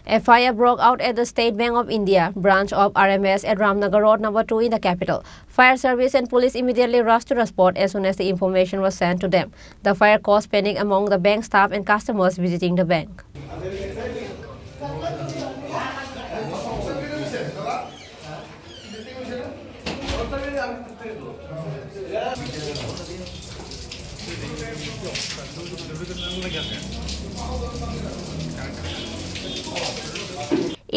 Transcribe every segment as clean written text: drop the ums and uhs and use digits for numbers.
A fire broke out at the State Bank of India branch of RMS at Ramnagar Road number 2 in the capital. Fire service and police immediately rushed to the spot as soon as the information was sent to them. The fire caused panic among the bank staff and customers visiting the bank.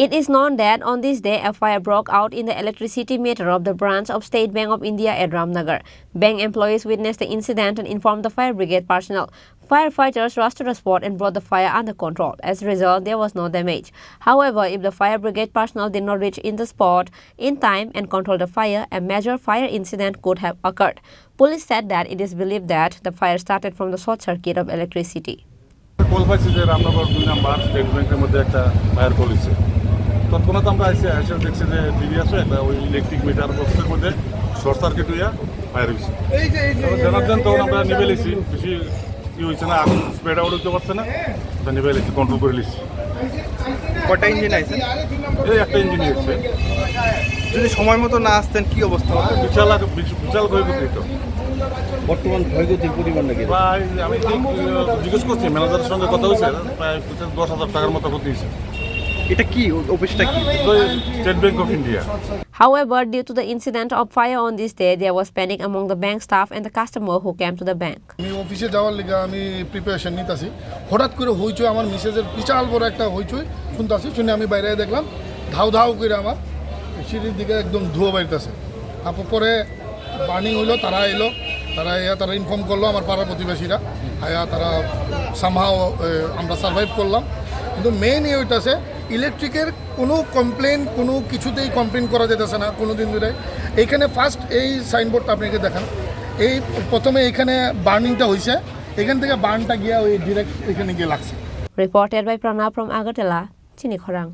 It is known that on this day, a fire broke out in the electricity meter of the branch of State Bank of India at Ramnagar. Bank employees witnessed the incident and informed the fire brigade personnel. Firefighters rushed to the spot and brought the fire under control. As a result, there was no damage. However, if the fire brigade personnel did not reach in the spot in time and control the fire, a major fire incident could have occurred. Police said that it is believed that the fire started from the short circuit of electricity. তৎক্ষণাৎ আমরা এসে দেখছি যে TV আছে একটা ওই electric metre বক্সের মধ্যে শর্ট সার্কিট হইয়া ফায়ার হয়েছে। জানার তখন আমরা নিভে লেছি, বেশি কি হয়েছে না, আগুন স্প্রেড আউট হইতে পারছে না, নিভে লেছি, কন্ট্রোল করে লেছি। কটা ইঞ্জিন আছে? এই একটা ইঞ্জিন এসেছে। যদি সময় মতো না আসতেন কি অবস্থা হতো? বিশাল ক্ষয়ক্ষতি হতো। বর্তমান ক্ষয়ক্ষতির পরিমাণ নাকি? প্রায় আমি জিজ্ঞেস করছি, ম্যানেজারের সঙ্গে কথা হয়েছে, প্রায় 10,000 টাকার মতো ক্ষতি হয়েছে। এটা কি অফিসটা কি? State bank of India. However, due to the incident of fire on this day, there was panic among the bank staff and the customer who came to the bank. আমি অফিসে যাওয়ার লাগা আমি প্রিপারেশন নিতেছি, হঠাৎ করে হইচই আমার মিসেজের বিশাল বড় একটা হইচই শুনতেছি, শুনে আমি বাইরে দেখলাম ধাউ ধাউ করে আমার সিঁড়ির দিকে একদম ধোঁয়া বাইরতেছে। তারপর পরে বার্নিং হইলো, তারা এলো, তারা ইনফর্ম করলো আমার পাড়ার প্রতিবেশীরা, তারা সামহাও আমরা সার্ভাইভ করলাম। কিন্তু মেইন হইতেছে ইলেকট্রিকের কোনো কমপ্লেন, কোনো কিছুতেই কমপ্লেন করা যেতেছে না কোনো দিন ধরে। এইখানে ফার্স্ট এই সাইনবোর্ডটা আপনাকে দেখান, এই প্রথমে এইখানে বার্নিংটা হয়েছে, এখান থেকে বার্নটা গিয়া ওই ডিরেক্ট এখানে গিয়ে লাগছে। Reported by Pranab from Agartala, Chini Khorang.